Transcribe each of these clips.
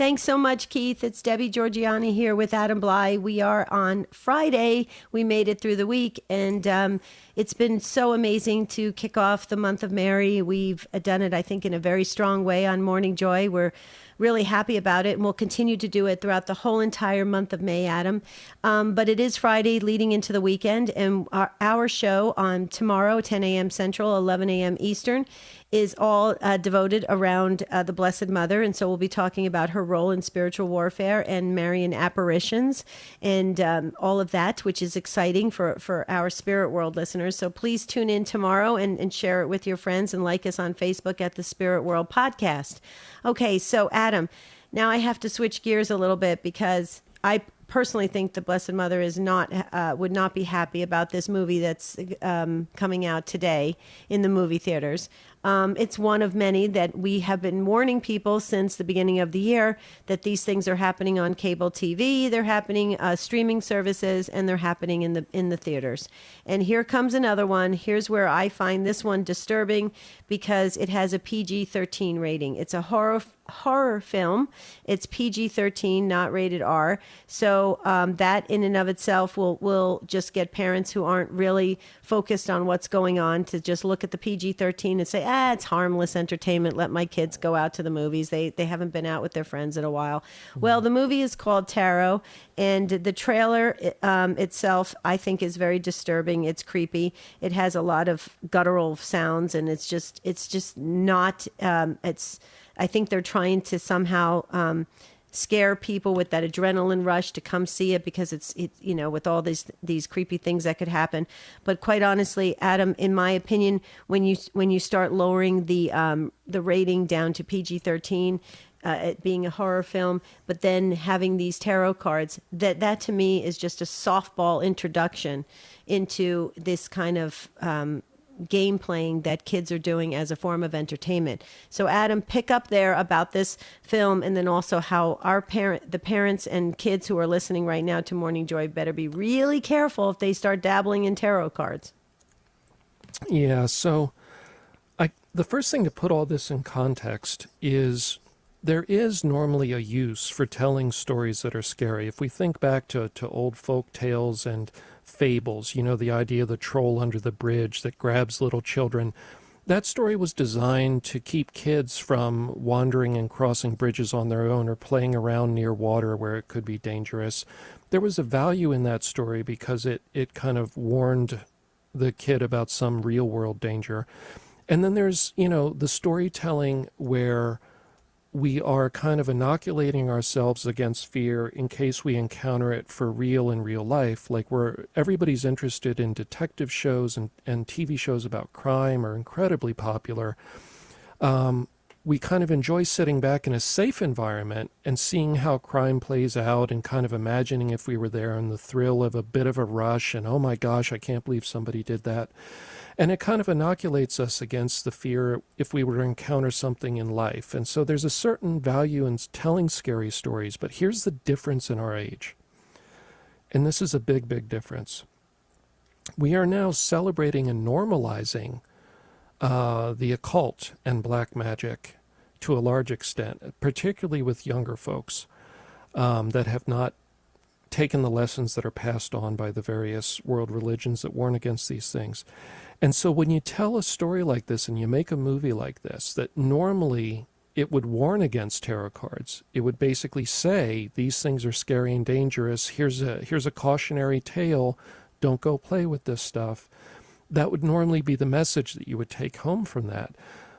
Thanks so much, Keith. It's Debbie Georgianni here with Adam Blai. We are on Friday. We made it through the week, and it's been so amazing to kick off the month of Mary. We've done it, I think, in a very strong way on Morning Joy. We're really happy about it, and we'll continue to do it throughout the whole entire month of May, Adam. But it is Friday leading into the weekend, and our show on tomorrow, 10 a.m. Central, 11 a.m. Eastern, is all devoted around the Blessed Mother. And so we'll be talking about her role in spiritual warfare and Marian apparitions and all of that, which is exciting for our Spirit World listeners. So please tune in tomorrow and share it with your friends and like us on Facebook at the Spirit World Podcast. Okay, so Adam, now I have to switch gears a little bit because I personally think the Blessed Mother is would not be happy about this movie that's coming out today in the movie theaters. It's one of many that we have been warning people since the beginning of the year that these things are happening on cable TV, they're happening streaming services, and they're happening in the theaters. And here comes another one. Here's where I find this one disturbing because it has a PG-13 rating. It's a horror film. It's PG-13, not rated R. So that in and of itself will just get parents who aren't really focused on what's going on to just look at the PG-13 and say, it's harmless entertainment. Let my kids go out to the movies. They haven't been out with their friends in a while. Well, the movie is called Tarot, and the trailer itself, I think, is very disturbing. It's creepy. It has a lot of guttural sounds, and it's just not. I think they're trying to somehow scare people with that adrenaline rush to come see it because it's with all these creepy things that could happen. But quite honestly, Adam, in my opinion, when you start lowering the rating down to PG-13, it being a horror film, but then having these tarot cards, that to me is just a softball introduction into this kind of game playing that kids are doing as a form of entertainment. So Adam, pick up there about this film, and then also how the parents and kids who are listening right now to Morning Joy better be really careful if they start dabbling in tarot cards. Yeah, so the first thing to put all this in context is there is normally a use for telling stories that are scary. If we think back to old folk tales and fables, the idea of the troll under the bridge that grabs little children, that story was designed to keep kids from wandering and crossing bridges on their own or playing around near water where it could be dangerous. There was a value in that story because it kind of warned the kid about some real world danger. And then there's, the storytelling where we are kind of inoculating ourselves against fear in case we encounter it for real in real life. Like everybody's interested in detective shows and TV shows about crime are incredibly popular. We kind of enjoy sitting back in a safe environment and seeing how crime plays out and kind of imagining if we were there and the thrill of a bit of a rush and, oh my gosh, I can't believe somebody did that. And it kind of inoculates us against the fear if we were to encounter something in life. And so there's a certain value in telling scary stories, but here's the difference in our age. And this is a big, big difference. We are now celebrating and normalizing the occult and black magic to a large extent, particularly with younger folks that have not taken the lessons that are passed on by the various world religions that warn against these things. And so when you tell a story like this and you make a movie like this, that normally it would warn against tarot cards, it would basically say, these things are scary and dangerous, here's a cautionary tale, don't go play with this stuff. That would normally be the message that you would take home from that.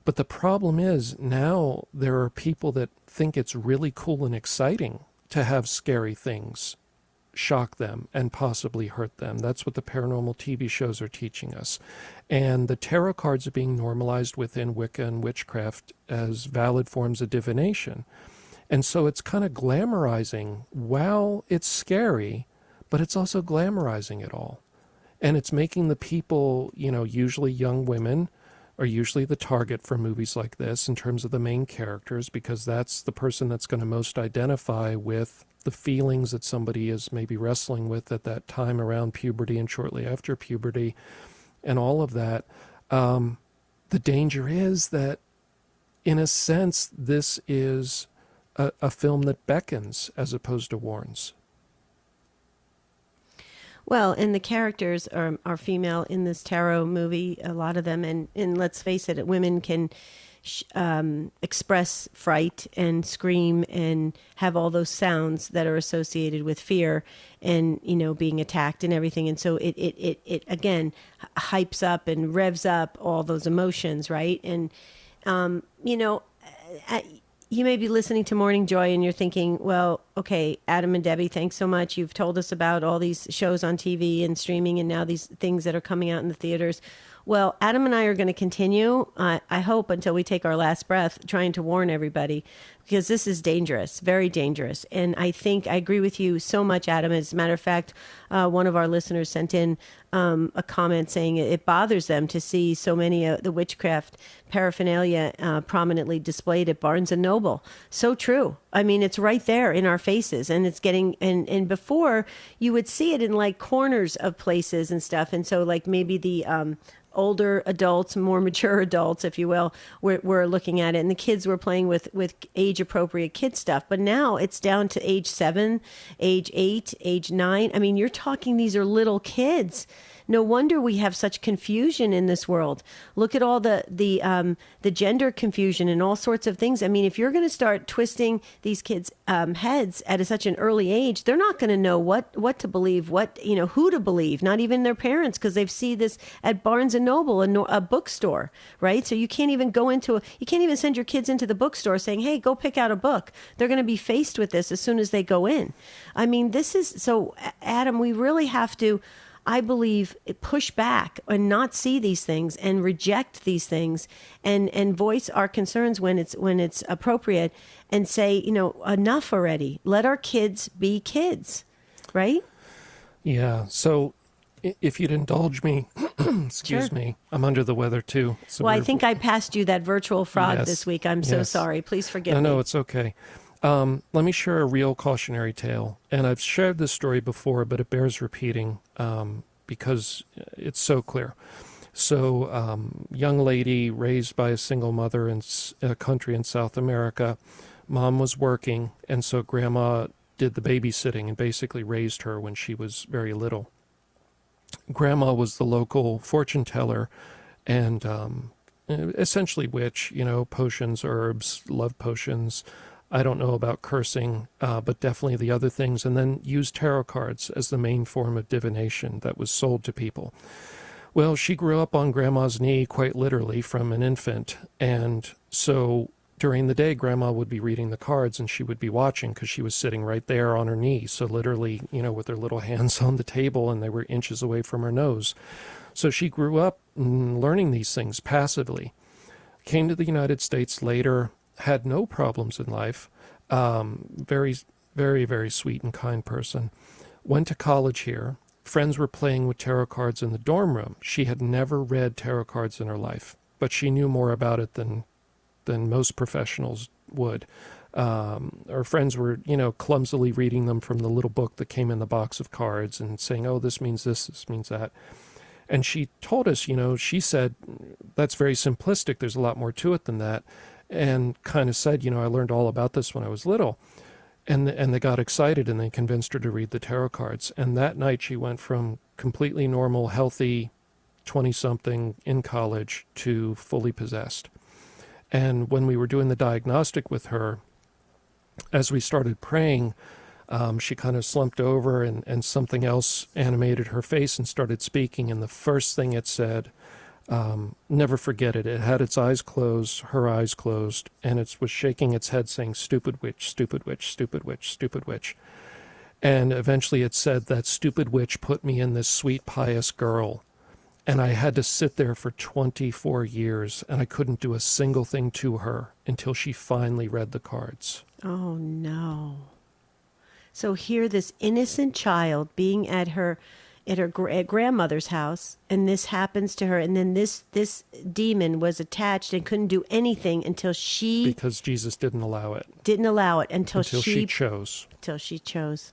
But the problem is now there are people that think it's really cool and exciting to have scary things shock them and possibly hurt them. That's what the paranormal TV shows are teaching us. And the tarot cards are being normalized within Wicca and witchcraft as valid forms of divination. And so it's kind of glamorizing, well, it's scary, but it's also glamorizing it all. And it's making the people, usually young women, are usually the target for movies like this in terms of the main characters, because that's the person that's going to most identify with the feelings that somebody is maybe wrestling with at that time around puberty and shortly after puberty and all of that. The danger is that, in a sense, this is a film that beckons as opposed to warns. Well, and the characters are female in this tarot movie, a lot of them. And let's face it, women can express fright and scream and have all those sounds that are associated with fear and, being attacked and everything. And so it again, hypes up and revs up all those emotions, right? And, you may be listening to Morning Joy and you're thinking, well, okay, Adam and Debbie, thanks so much. You've told us about all these shows on TV and streaming and now these things that are coming out in the theaters. Well, Adam and I are going to continue, I hope, until we take our last breath, trying to warn everybody, because this is dangerous, very dangerous. And I think I agree with you so much, Adam. As a matter of fact, one of our listeners sent in a comment saying it bothers them to see so many of the witchcraft paraphernalia prominently displayed at Barnes & Noble. So true. I mean, it's right there in our faces, and it's getting, and before you would see it in like corners of places and stuff. And so like maybe the older adults, more mature adults, if you will, were looking at it, and the kids were playing with age appropriate kid stuff. But now it's down to age 7, age 8, age 9. I mean, you're talking, these are little kids. No wonder we have such confusion in this world. Look at all the gender confusion and all sorts of things. I mean, if you're going to start twisting these kids' heads at such an early age, they're not going to know what to believe, who to believe. Not even their parents, because they've seen this at Barnes and Noble, a bookstore, right? So you can't even you can't even send your kids into the bookstore saying, "Hey, go pick out a book." They're going to be faced with this as soon as they go in. I mean, this is so. Adam, we really have to, I believe, push back and not see these things and reject these things and voice our concerns when it's appropriate and say, enough already. Let our kids be kids, right? Yeah. So if you'd indulge me, excuse me, I'm under the weather too. So well, I think I passed you that virtual frog this week. I'm so sorry. Please forgive me. No, it's okay. Let me share a real cautionary tale. And I've shared this story before, but it bears repeating because it's so clear. So, young lady raised by a single mother in a country in South America. Mom was working, and so grandma did the babysitting and basically raised her when she was very little. Grandma was the local fortune teller and essentially witch, potions, herbs, love potions. I don't know about cursing, but definitely the other things, and then used tarot cards as the main form of divination that was sold to people. Well, she grew up on Grandma's knee, quite literally, from an infant, and so during the day, Grandma would be reading the cards, and she would be watching because she was sitting right there on her knee, so literally, with her little hands on the table, and they were inches away from her nose. So she grew up learning these things passively. Came to the United States later, had no problems in life, very, very, very sweet and kind person. Went to college here. Friends were playing with tarot cards in the dorm room. She had never read tarot cards in her life, but she knew more about it than most professionals would. Her friends were, clumsily reading them from the little book that came in the box of cards and saying, oh, this means this means that. And she told us, she said, that's very simplistic. There's a lot more to it than that. And kind of said, I learned all about this when I was little. And they got excited and they convinced her to read the tarot cards. And that night she went from completely normal, healthy 20-something in college to fully possessed. And when we were doing the diagnostic with her, as we started praying, she kind of slumped over and something else animated her face and started speaking. And the first thing it said, never forget it. It had its eyes closed, her eyes closed, and it was shaking its head saying, stupid witch, stupid witch, stupid witch, stupid witch. And eventually it said, that stupid witch put me in this sweet, pious girl. And I had to sit there for 24 years, and I couldn't do a single thing to her until she finally read the cards. Oh, no. So here, this innocent child being at her grandmother's house, and this happens to her, and then this demon was attached and couldn't do anything until she... Because Jesus didn't allow it. Didn't allow it until she chose. Until she chose.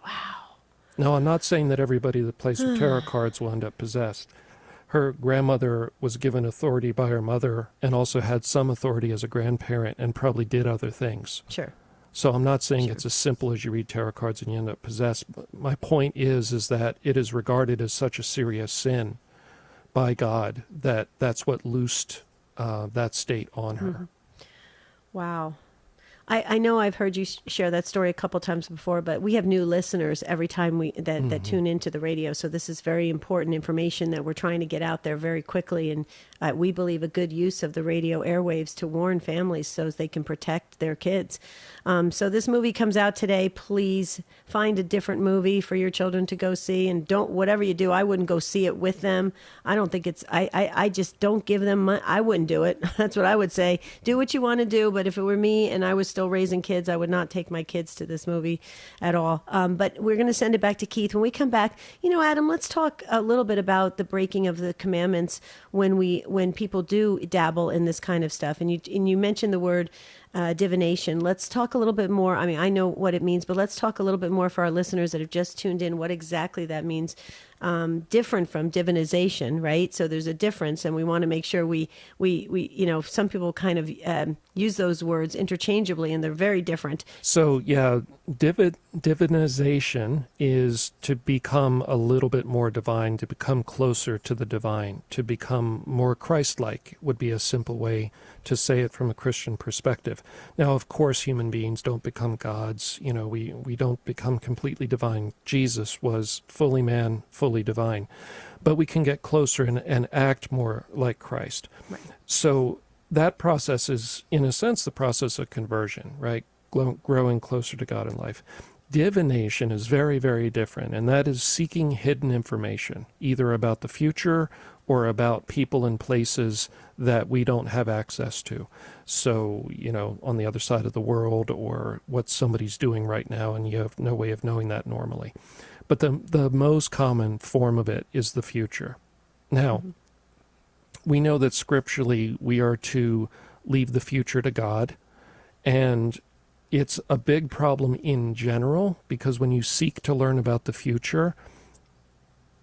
Wow. No, I'm not saying that everybody that plays with tarot cards will end up possessed. Her grandmother was given authority by her mother and also had some authority as a grandparent and probably did other things. Sure. So I'm not saying Sure. it's as simple as you read tarot cards and you end up possessed. But my point is that it is regarded as such a serious sin by God that that's what loosed that state on her. Wow. I know I've heard you share that story a couple times before, but we have new listeners every time that tune into the radio. So this is very important information that we're trying to get out there very quickly. And we believe a good use of the radio airwaves to warn families so they can protect their kids. So this movie comes out today. Please find a different movie for your children to go see. And whatever you do, I wouldn't go see it with them. I don't think I just don't give them money. I wouldn't do it. That's what I would say. Do what you want to do. But if it were me and I was still raising kids, I would not take my kids to this movie at all. But we're going to send it back to Keith. When we come back, Adam, let's talk a little bit about the breaking of the commandments when people do dabble in this kind of stuff. And you mentioned the word divination. Let's talk a little bit more. I mean, I know what it means, but let's talk a little bit more for our listeners that have just tuned in, what exactly that means. Different from divinization, right? So there's a difference, and we want to make sure we some people kind of use those words interchangeably, and they're very different. So yeah, divinization is to become a little bit more divine, to become closer to the divine, to become more Christ-like would be a simple way to say it from a Christian perspective. Now, of course, human beings don't become gods. We don't become completely divine. Jesus was fully man, fully divine. But we can get closer and act more like Christ. Right. So that process is, in a sense, the process of conversion, right? Growing closer to God in life. Divination is very, very different, and that is seeking hidden information, either about the future or about people and places that we don't have access to. So, on the other side of the world, or what somebody's doing right now, and you have no way of knowing that normally. But the most common form of it is the future. Now, we know that scripturally we are to leave the future to God, and it's a big problem in general, because when you seek to learn about the future,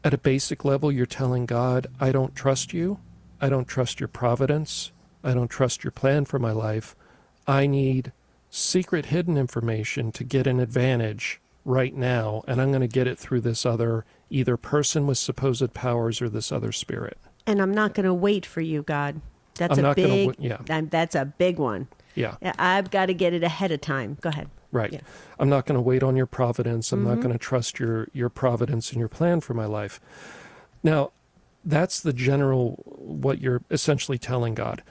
at a basic level, you're telling God, I don't trust you. I don't trust your providence. I don't trust your plan for my life. I need secret hidden information to get an advantage right now, and I'm going to get it through this other either person with supposed powers or this other spirit. And I'm not going to wait for you, God. That's that's a big one. Yeah. I've got to get it ahead of time. Go ahead. Right. Yeah. I'm not going to wait on your providence. I'm not going to trust your providence and your plan for my life. Now, that's the general, what you're essentially telling God.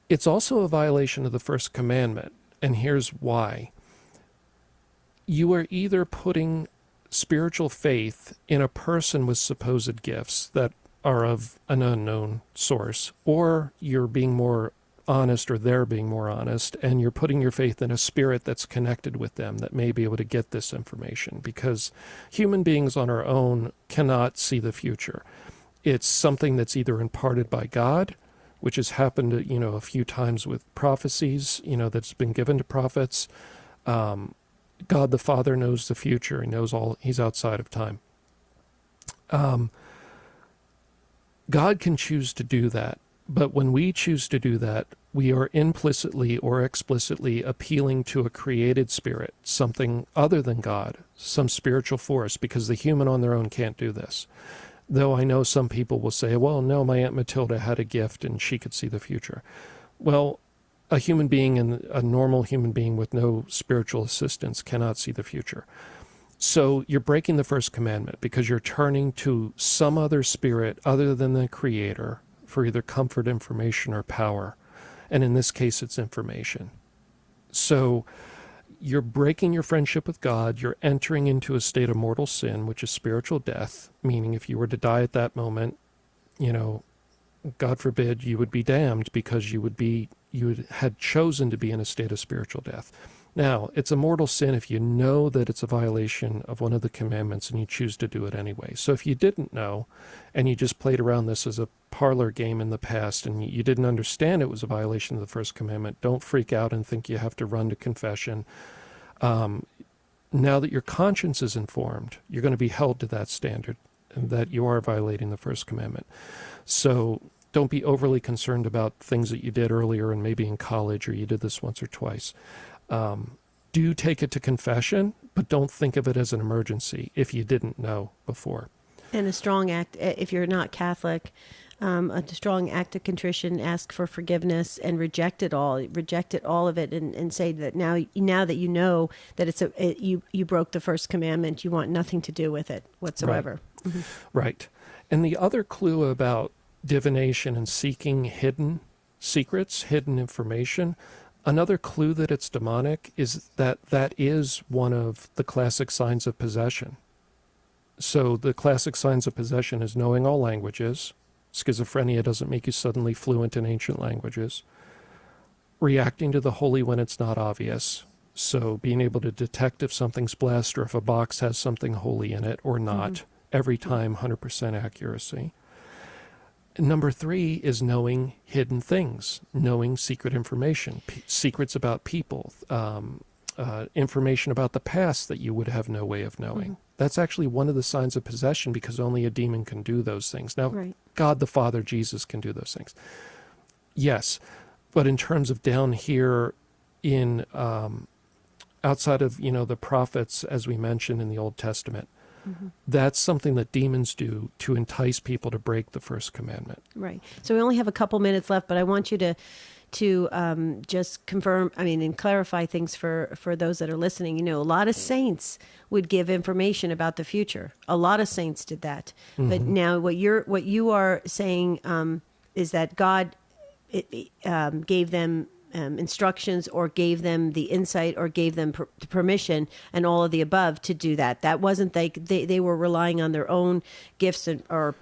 It's also a violation of the first commandment, and here's why. You are either putting spiritual faith in a person with supposed gifts that are of an unknown source, or you're being more honest, or they're being more honest, and you're putting your faith in a spirit that's connected with them that may be able to get this information, because human beings on our own cannot see the future. It's something that's either imparted by God, which has happened, a few times with prophecies, that's been given to prophets. God the Father knows the future. He knows all. He's outside of time. God can choose to do that. But when we choose to do that, we are implicitly or explicitly appealing to a created spirit, something other than God, some spiritual force, because the human on their own can't do this. Though I know some people will say, well, no, my Aunt Matilda had a gift and she could see the future. Well, a human being, and a normal human being with no spiritual assistance, cannot see the future. So you're breaking the first commandment because you're turning to some other spirit other than the Creator for either comfort, information, or power. And in this case, it's information. So you're breaking your friendship with God. You're entering into a state of mortal sin, which is spiritual death, meaning if you were to die at that moment, God forbid, you would be damned because you had chosen to be in a state of spiritual death. Now, it's a mortal sin if you know that it's a violation of one of the commandments and you choose to do it anyway. So if you didn't know and you just played around this as a parlor game in the past and you didn't understand it was a violation of the first commandment, don't freak out and think you have to run to confession. Now that your conscience is informed, you're going to be held to that standard and that you are violating the first commandment. So don't be overly concerned about things that you did earlier and maybe in college, or you did this once or twice. do take it to confession, but don't think of it as an emergency if you didn't know before. And a strong act, if you're not Catholic, a strong act of contrition, ask for forgiveness and reject it all of it, and say that now that you know that you broke the first commandment, you want nothing to do with it whatsoever. Right. Mm-hmm. Right. And the other clue about divination and seeking hidden secrets, hidden information, another clue that it's demonic is that is one of the classic signs of possession. So the classic signs of possession is knowing all languages. Schizophrenia doesn't make you suddenly fluent in ancient languages. Reacting to the holy when it's not obvious. So being able to detect if something's blessed or if a box has something holy in it or not. Mm-hmm. Every time, 100% accuracy. Number 3 is knowing hidden things, knowing secret information, secrets about people, information about the past that you would have no way of knowing. Mm-hmm. That's actually one of the signs of possession, because only a demon can do those things. Now, right. God the Father, Jesus can do those things. Yes, but in terms of down here in outside of the prophets, as we mentioned in the Old Testament, mm-hmm. that's something that demons do to entice people to break the first commandment. Right. So we only have a couple minutes left, but I want you to just confirm, and clarify things for those that are listening. A lot of saints would give information about the future. A lot of saints did that. Mm-hmm. But now what you are saying is that God gave them instructions, or gave them the insight, or gave them permission, and all of the above to do that. That wasn't they were relying on their own gifts or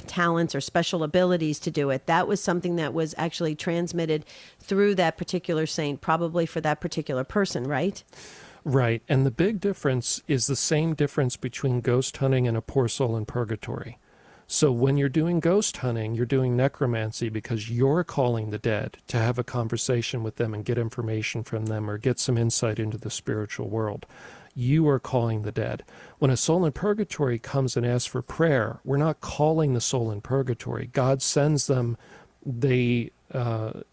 talents or special abilities to do it. That was something that was actually transmitted through that particular saint, probably for that particular person, right? Right. And the big difference is the same difference between ghost hunting and a poor soul in purgatory. So when you're doing ghost hunting, you're doing necromancy because you're calling the dead to have a conversation with them and get information from them or get some insight into the spiritual world. You are calling the dead. When a soul in purgatory comes and asks for prayer, we're not calling the soul in purgatory. God sends them. They don't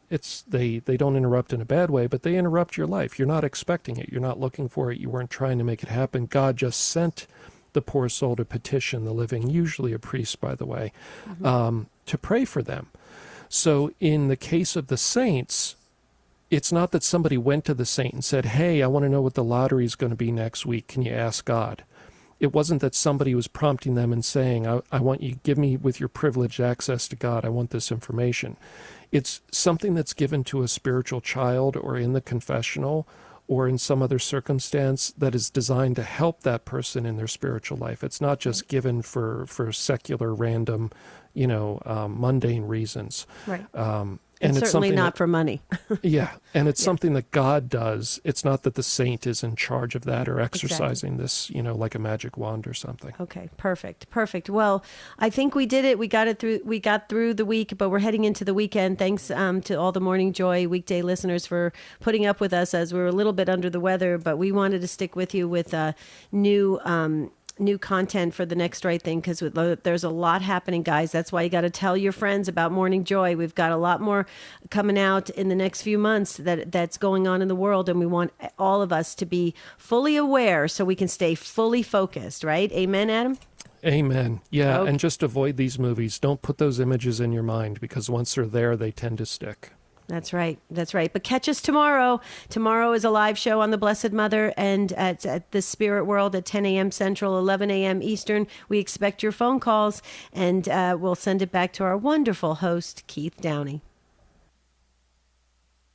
interrupt in a bad way, but they interrupt your life. You're not expecting it. You're not looking for it. You weren't trying to make it happen. God just sent the poor soul to petition the living, usually a priest, by the way, mm-hmm. To pray for them. So in the case of the saints, it's not that somebody went to the saint and said, hey, I want to know what the lottery is going to be next week. Can you ask God? It wasn't that somebody was prompting them and saying, I want you, give me with your privileged access to God, I want this information. It's something that's given to a spiritual child or in the confessional or in some other circumstance that is designed to help that person in their spiritual life. It's not just given for secular, random, mundane reasons. Right. And it's certainly not for money. Yeah. And it's something that God does. It's not that the saint is in charge of that or exercising this, like a magic wand or something. Okay. Perfect. Well, I think we did it. We got through the week, but we're heading into the weekend. Thanks to all the Morning Joy weekday listeners for putting up with us as we were a little bit under the weather, but we wanted to stick with you with new content for the Next Right Thing, because there's a lot happening, guys. That's why you got to tell your friends about Morning Joy. We've got a lot more coming out in the next few months that's going on in the world, and we want all of us to be fully aware so we can stay fully focused, right? Amen, Adam? Amen. Yeah, okay. And just avoid these movies. Don't put those images in your mind, because once they're there, they tend to stick. That's right. But catch us tomorrow. Tomorrow is a live show on the Blessed Mother and at the Spirit World at 10 a.m. Central, 11 a.m. Eastern. We expect your phone calls, and we'll send it back to our wonderful host, Keith Downey.